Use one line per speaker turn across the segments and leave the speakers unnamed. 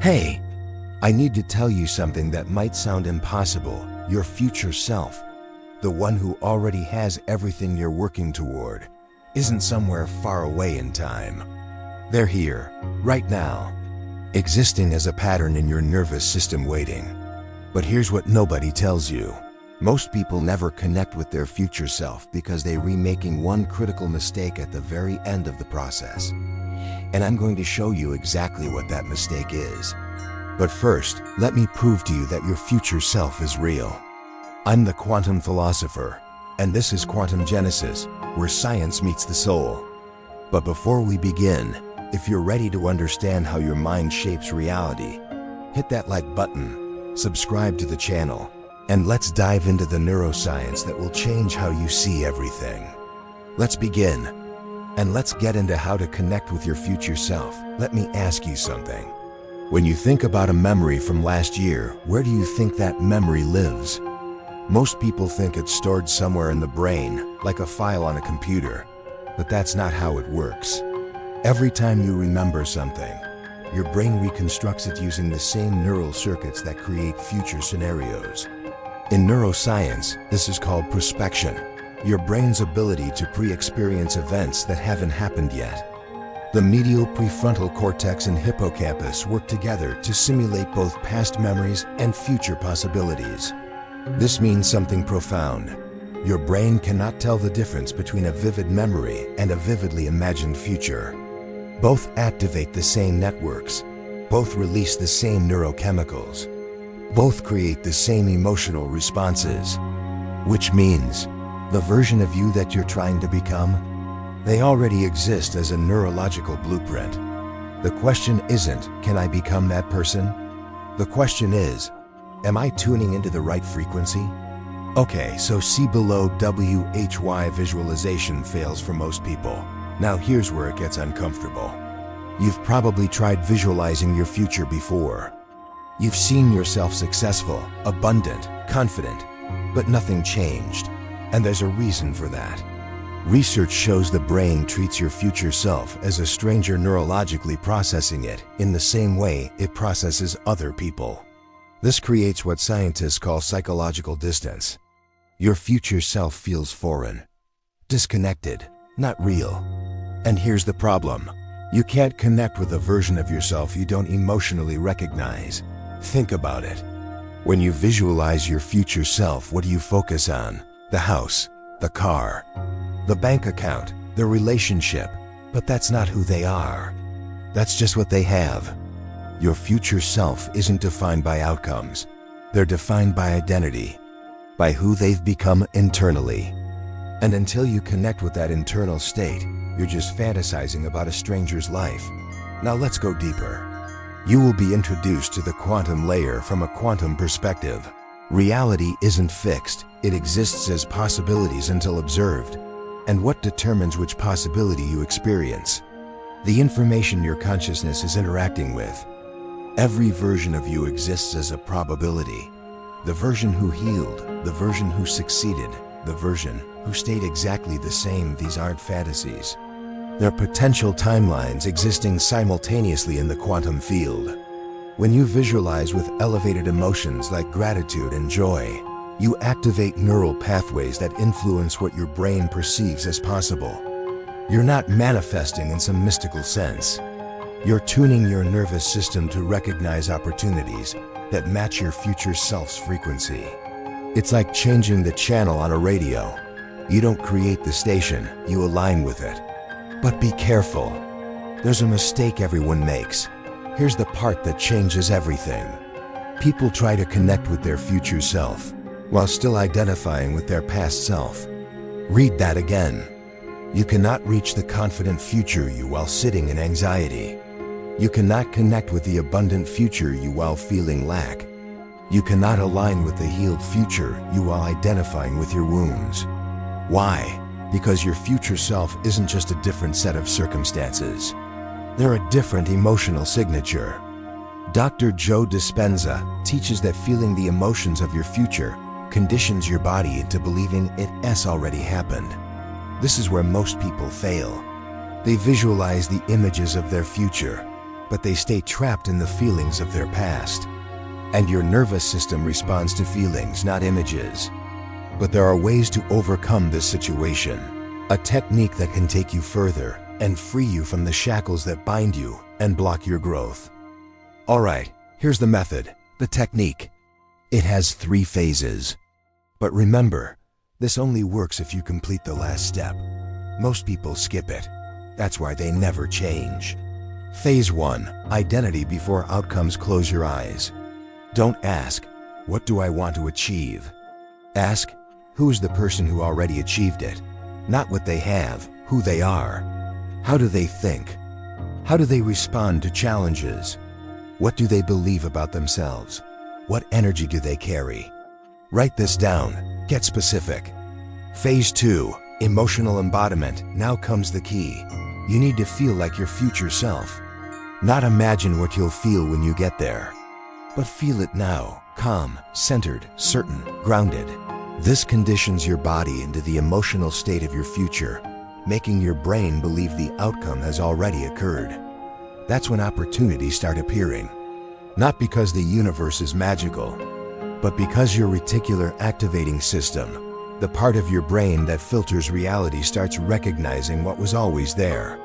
Hey, I need to tell you something that might sound impossible. Your future self, the one who already has everything you're working toward, isn't somewhere far away in time. They're here, right now, existing as a pattern in your nervous system waiting. But here's what nobody tells you. Most people never connect with their future self because they're remaking one critical mistake at the very end of the process. And I'm going to show you exactly what that mistake is. But first, let me prove to you that your future self is real. I'm the quantum philosopher, and this is Quantum Genesis, where science meets the soul. But before we begin, if you're ready to understand how your mind shapes reality, hit that like button, subscribe to the channel, and let's dive into the neuroscience that will change how you see everything. Let's begin, and let's get into how to connect with your future self. Let me ask you something. When you think about a memory from last year, where do you think that memory lives? Most people think it's stored somewhere in the brain, like a file on a computer. But that's not how it works. Every time you remember something, your brain reconstructs it using the same neural circuits that create future scenarios. In neuroscience, this is called prospection, your brain's ability to pre-experience events that haven't happened yet. The medial prefrontal cortex and hippocampus work together to simulate both past memories and future possibilities. This means something profound. Your brain cannot tell the difference between a vivid memory and a vividly imagined future. Both activate the same networks. Both release the same neurochemicals. Both create the same emotional responses. Which means, the version of you that you're trying to become, they already exist as a neurological blueprint. The question isn't, can I become that person? The question is, am I tuning into the right frequency? Okay, so see below. WHY visualization fails for most people. Now here's where it gets uncomfortable. You've probably tried visualizing your future before. You've seen yourself successful, abundant, confident, but nothing changed. And there's a reason for that. Research shows the brain treats your future self as a stranger, neurologically processing it in the same way it processes other people. This creates what scientists call psychological distance. Your future self feels foreign, disconnected, not real. And here's the problem. You can't connect with a version of yourself you don't emotionally recognize. Think about it. When you visualize your future self, what do you focus on? The house, the car, the bank account, the relationship. But that's not who they are. That's just what they have. Your future self isn't defined by outcomes. They're defined by identity, by who they've become internally. And until you connect with that internal state, you're just fantasizing about a stranger's life. Now let's go deeper. You will be introduced to the quantum layer from a quantum perspective. Reality isn't fixed. It exists as possibilities until observed. And what determines which possibility you experience? The information your consciousness is interacting with. Every version of you exists as a probability. The version who healed, the version who succeeded, the version who stayed exactly the same. These aren't fantasies. They're potential timelines existing simultaneously in the quantum field. When you visualize with elevated emotions like gratitude and joy, you activate neural pathways that influence what your brain perceives as possible. You're not manifesting in some mystical sense. You're tuning your nervous system to recognize opportunities that match your future self's frequency. It's like changing the channel on a radio. You don't create the station, you align with it. But be careful. There's a mistake everyone makes. Here's the part that changes everything. People try to connect with their future self while still identifying with their past self. Read that again. You cannot reach the confident future you while sitting in anxiety. You cannot connect with the abundant future you while feeling lack. You cannot align with the healed future you while identifying with your wounds. Why? Because your future self isn't just a different set of circumstances. They're a different emotional signature. Dr. Joe Dispenza teaches that feeling the emotions of your future conditions your body into believing it's already happened. This is where most people fail. They visualize the images of their future, but they stay trapped in the feelings of their past. And your nervous system responds to feelings, not images. But there are ways to overcome this situation. A technique that can take you further and free you from the shackles that bind you and block your growth. Alright, here's the method, the technique. It has 3 phases. But remember, this only works if you complete the last step. Most people skip it. That's why they never change. Phase 1, identity before outcomes. Close your eyes. Don't ask, what do I want to achieve? Ask, who is the person who already achieved it? Not what they have, who they are. How do they think? How do they respond to challenges? What do they believe about themselves? What energy do they carry? Write this down, get specific. Phase 2, emotional embodiment. Now comes the key. You need to feel like your future self. Not imagine what you'll feel when you get there, but feel it now, calm, centered, certain, grounded. This conditions your body into the emotional state of your future, making your brain believe the outcome has already occurred. That's when opportunities start appearing. Not because the universe is magical, but because your reticular activating system, the part of your brain that filters reality, starts recognizing what was always there.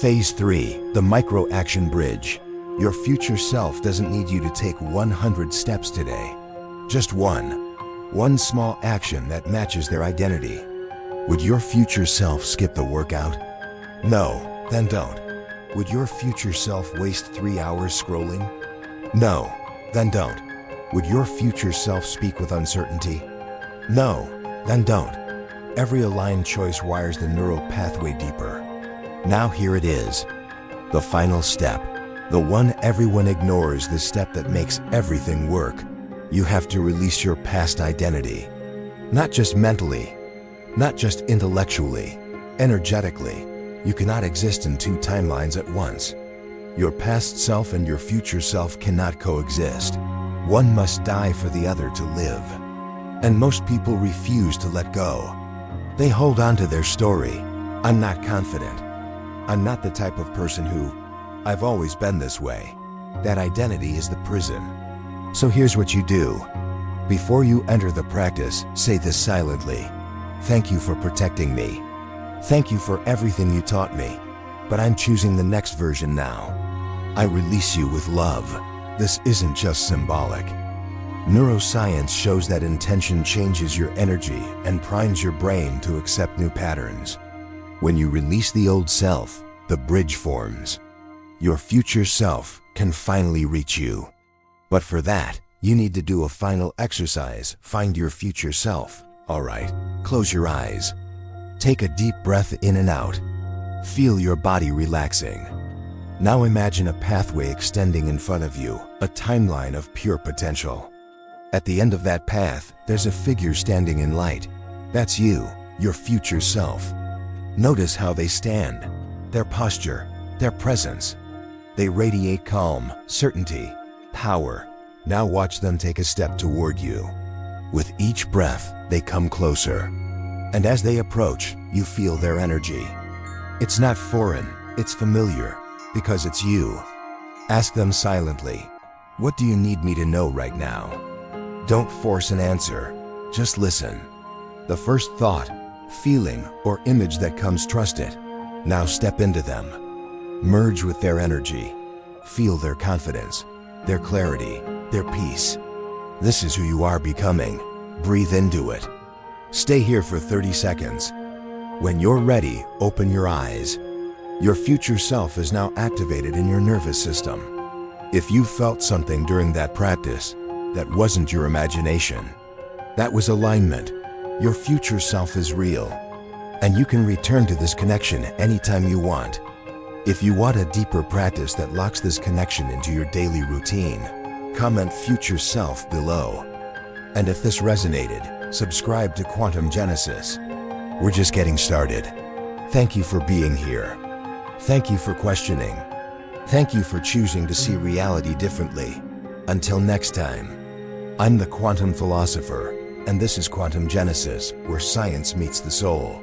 Phase 3, the micro-action bridge. Your future self doesn't need you to take 100 steps today. Just one small action that matches their identity. Would your future self skip the workout? No, then don't. Would your future self waste 3 hours scrolling? No, then don't. Would your future self speak with uncertainty? No, then don't. Every aligned choice wires the neural pathway deeper. Now here it is. The final step. The one everyone ignores, the step that makes everything work. You have to release your past identity. Not just mentally, not just intellectually, energetically. You cannot exist in 2 timelines at once. Your past self and your future self cannot coexist. One must die for the other to live. And most people refuse to let go. They hold on to their story. I'm not confident. I'm not the type of person who, I've always been this way. That identity is the prison. So here's what you do. Before you enter the practice, say this silently. Thank you for protecting me. Thank you for everything you taught me. But I'm choosing the next version now. I release you with love. This isn't just symbolic. Neuroscience shows that intention changes your energy and primes your brain to accept new patterns. When you release the old self, the bridge forms. Your future self can finally reach you. But for that, you need to do a final exercise. Find your future self. All right, close your eyes. Take a deep breath in and out. Feel your body relaxing. Now imagine a pathway extending in front of you, a timeline of pure potential. At the end of that path, there's a figure standing in light. That's you, your future self. Notice how they stand, their posture, their presence. They radiate calm, certainty, power. Now watch them take a step toward you. With each breath, they come closer. And as they approach, you feel their energy. It's not foreign, it's familiar, because it's you. Ask them silently, what do you need me to know right now? Don't force an answer, just listen. The first thought, feeling, or image that comes, trust it. Now step into them. Merge with their energy. Feel their confidence, their clarity, their peace. This is who you are becoming. Breathe into it. Stay here for 30 seconds. When you're ready, open your eyes. Your future self is now activated in your nervous system. If you felt something during that practice, that wasn't your imagination. That was alignment. Your future self is real. And you can return to this connection anytime you want. If you want a deeper practice that locks this connection into your daily routine, comment future self below. And if this resonated, subscribe to Quantum Genesis. We're just getting started. Thank you for being here. Thank you for questioning. Thank you for choosing to see reality differently. Until next time, I'm the Quantum Philosopher, and this is Quantum Genesis, where science meets the soul.